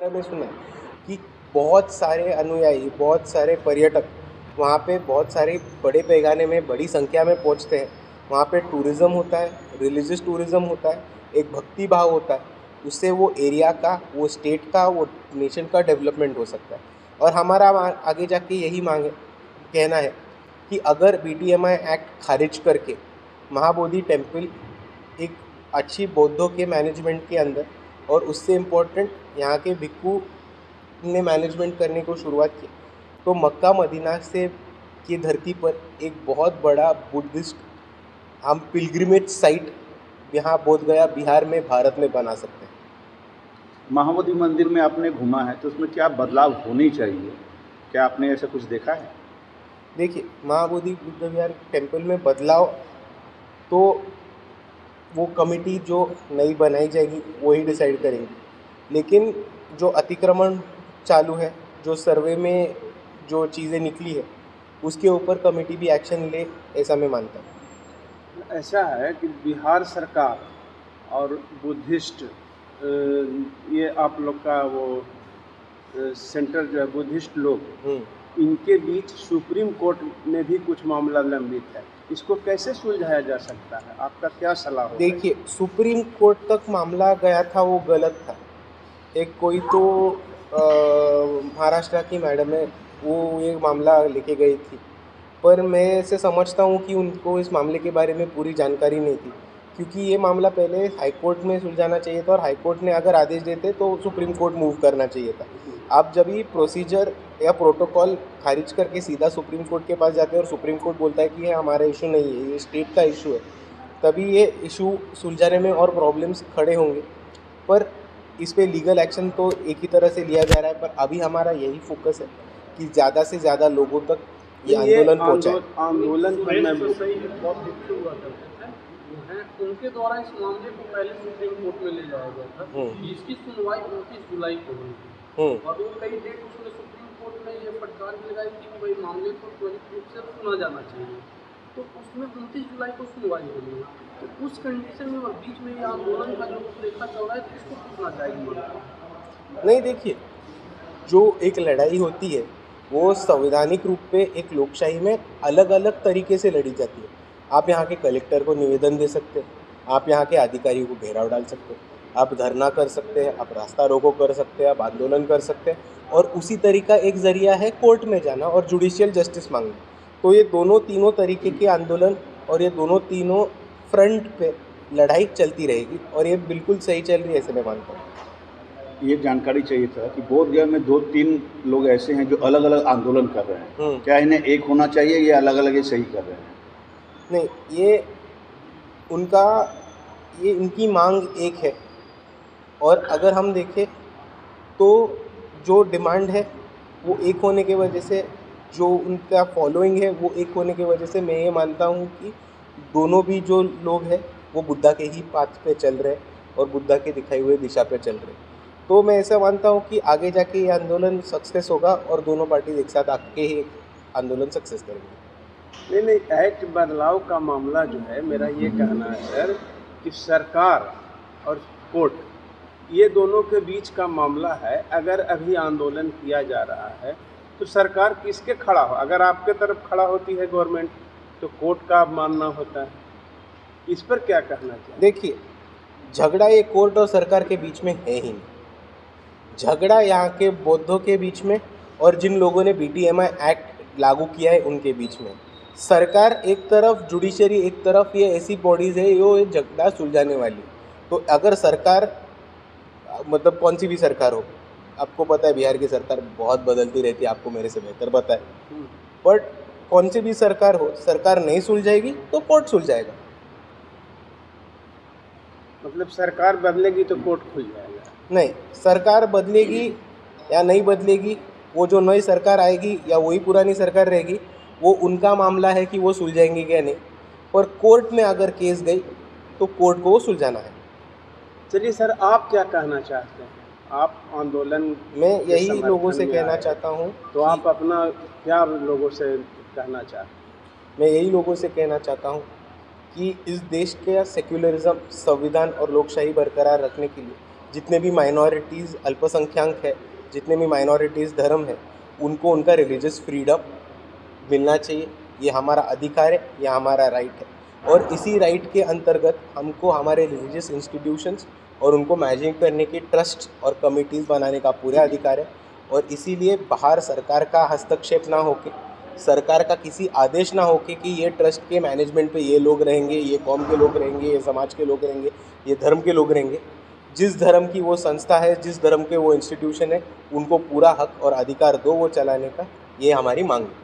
बारे में सुना है कि बहुत सारे अनुयायी, बहुत सारे पर्यटक वहाँ पे बहुत सारे बड़े पैमाने में, बड़ी संख्या में पहुँचते हैं। वहाँ पे टूरिज़्म होता है, रिलीजियस टूरिज़्म होता है, एक भक्ति भाव होता है। उससे वो एरिया का, वो स्टेट का, वो नेशन का डेवलपमेंट हो सकता है। और हमारा आगे जाके यही मांग है, कहना है कि अगर BTMI एक्ट खारिज करके महाबोधि टेम्पल एक अच्छी बौद्धों के मैनेजमेंट के अंदर, और उससे इम्पोर्टेंट यहाँ के भिक्खू ने मैनेजमेंट करने को शुरुआत की, तो मक्का मदीना से की धरती पर एक बहुत बड़ा बुद्धिस्ट हम पिलग्रिमेज साइट यहाँ बोध गया बिहार में, भारत में बना सकते हैं। महाबोधि मंदिर में आपने घूमा है तो उसमें क्या बदलाव होने चाहिए? क्या आपने ऐसा कुछ देखा है? देखिए, महाबोधि बुद्ध विहार टेम्पल में बदलाव तो वो कमेटी जो नई बनाई जाएगी वो ही डिसाइड करेंगी, लेकिन जो अतिक्रमण चालू है, जो सर्वे में जो चीज़ें निकली है, उसके ऊपर कमेटी भी एक्शन ले, ऐसा मैं मानता हूँ। ऐसा है कि बिहार सरकार और बुद्धिस्ट ये आप लोग का वो सेंटर जो है बुद्धिस्ट लोग, इनके बीच सुप्रीम कोर्ट में भी कुछ मामला लंबित है। इसको कैसे सुलझाया जा सकता है? आपका क्या सलाह होगा? देखिए, सुप्रीम कोर्ट तक मामला गया था वो गलत था। एक कोई तो महाराष्ट्र की मैडम है, वो ये मामला लेके गई थी, पर मैं ऐसे समझता हूँ कि उनको इस मामले के बारे में पूरी जानकारी नहीं थी, क्योंकि ये मामला पहले हाई कोर्ट में सुलझाना चाहिए था, और हाई कोर्ट ने अगर आदेश देते तो सुप्रीम कोर्ट मूव करना चाहिए था। आप जब ये प्रोसीजर या प्रोटोकॉल खारिज करके सीधा सुप्रीम कोर्ट के पास जाते हैं और सुप्रीम कोर्ट बोलता है कि ये हमारा इशू नहीं है, ये स्टेट का इशू है, तभी ये इशू सुलझाने में और प्रॉब्लम्स खड़े होंगे। पर इस पे लीगल एक्शन तो एक ही तरह से लिया जा रहा है, पर अभी हमारा यही फोकस है कि ज़्यादा से ज़्यादा लोगों तक ये आंदोलन पहुँचाए। आंदोलन उनके द्वारा इस मामले को पहले सुप्रीम कोर्ट में ले जाया गया था, जिसकी सुनवाई 29 जुलाई को हुई थी, और वो कई डेट उसमें सुप्रीम कोर्ट ने ये फटकार भी लगाई थी कि भाई मामले को त्वरित रूप से सुना जाना चाहिए, तो उसमें 29 जुलाई को सुनवाई हुई है। तो उस कंडीशन में और बीच में ये आंदोलन का जो रेखा चल रहा है, तो इसको पूछना चाहिए। नहीं, देखिए, जो एक लड़ाई होती है वो संवैधानिक रूप पे एक लोकशाही में अलग अलग तरीके से लड़ी जाती है। आप यहाँ के कलेक्टर को निवेदन दे सकते हैं, आप यहाँ के अधिकारी को घेराव डाल सकते हैं, आप धरना कर सकते हैं, आप रास्ता रोको कर सकते हैं, आप आंदोलन कर सकते हैं, और उसी तरीका एक ज़रिया है कोर्ट में जाना और जुडिशियल जस्टिस मांगना। तो ये तीनों तरीके के आंदोलन और ये तीनों फ्रंट पे लड़ाई चलती रहेगी, और ये बिल्कुल सही चल रही है, ऐसे मैं मानता हूँ। ये जानकारी चाहिए था कि बोधगया में 2-3 लोग ऐसे हैं जो अलग अलग आंदोलन कर रहे हैं, क्या इन्हें एक होना चाहिए या अलग अलग ये सही कर रहे हैं? नहीं, ये इनकी मांग एक है, और अगर हम देखें तो जो डिमांड है वो एक होने की वजह से, जो उनका फॉलोइंग है वो एक होने की वजह से, मैं ये मानता हूँ कि दोनों भी जो लोग हैं वो बुद्धा के ही पाथ पे चल रहे हैं और बुद्धा के दिखाई हुए दिशा पे चल रहे हैं। तो मैं ऐसा मानता हूँ कि आगे जाके ये आंदोलन सक्सेस होगा और दोनों पार्टी एक साथ आके ही आंदोलन सक्सेस करेंगे। नहीं, एक्ट बदलाव का मामला जो है, मेरा ये कहना है सर कि सरकार और कोर्ट, ये दोनों के बीच का मामला है। अगर अभी आंदोलन किया जा रहा है तो सरकार किसके खड़ा हो? अगर आपके तरफ खड़ा होती है गवर्नमेंट, तो कोर्ट का मानना होता है। इस पर क्या कहना चाहिए? देखिए, झगड़ा ये कोर्ट और सरकार के बीच में है ही नहीं। झगड़ा यहाँ के बौद्धों के बीच में और जिन लोगों ने BTMI एक्ट लागू किया है उनके बीच में। सरकार एक तरफ, जुडिशरी एक तरफ, ये ऐसी बॉडीज़ है जो ये झगड़ा सुलझाने वाली। तो अगर सरकार, मतलब कौन सी भी सरकार हो, आपको पता है बिहार की सरकार बहुत बदलती रहती है, आपको मेरे से बेहतर पता है, बट कौन सी भी सरकार हो, सरकार नहीं सुलझाएगी तो कोर्ट सुलझाएगा। मतलब सरकार बदलेगी तो कोर्ट खुल जाएगा? नहीं, सरकार बदलेगी या नहीं बदलेगी, वो जो नई सरकार आएगी या वही पुरानी सरकार रहेगी, वो उनका मामला है कि वो सुलझाएंगे क्या नहीं। पर कोर्ट में अगर केस गई तो कोर्ट को वो सुलझाना है। चलिए सर, आप क्या कहना चाहते हैं? आप आंदोलन मैं यही लोगों से कहना चाहता हूँ, तो आप अपना क्या लोगों से कहना चाहते हैं? मैं यही लोगों से कहना चाहता हूँ कि इस देश के सेक्युलरिज्म, संविधान और लोकशाही बरकरार रखने के लिए जितने भी माइनॉरिटीज़ अल्पसंख्यक है, जितने भी माइनॉरिटीज़ धर्म है, उनको उनका रिलीजियस फ्रीडम मिलना चाहिए। ये हमारा अधिकार है, ये हमारा राइट है। और इसी राइट के अंतर्गत हमको हमारे रिलीजियस इंस्टीट्यूशंस और उनको मैनेज करने की ट्रस्ट और कमिटीज़ बनाने का पूरा अधिकार है। और इसीलिए बाहर सरकार का हस्तक्षेप ना होके, सरकार का किसी आदेश ना होके कि ये ट्रस्ट के मैनेजमेंट पे ये लोग रहेंगे, ये कौम के लोग रहेंगे, ये समाज के लोग रहेंगे, ये धर्म के लोग रहेंगे। जिस धर्म की वो संस्था है, जिस धर्म के वो इंस्टीट्यूशन है, उनको पूरा हक और अधिकार दो वो चलाने का, ये हमारी मांग है।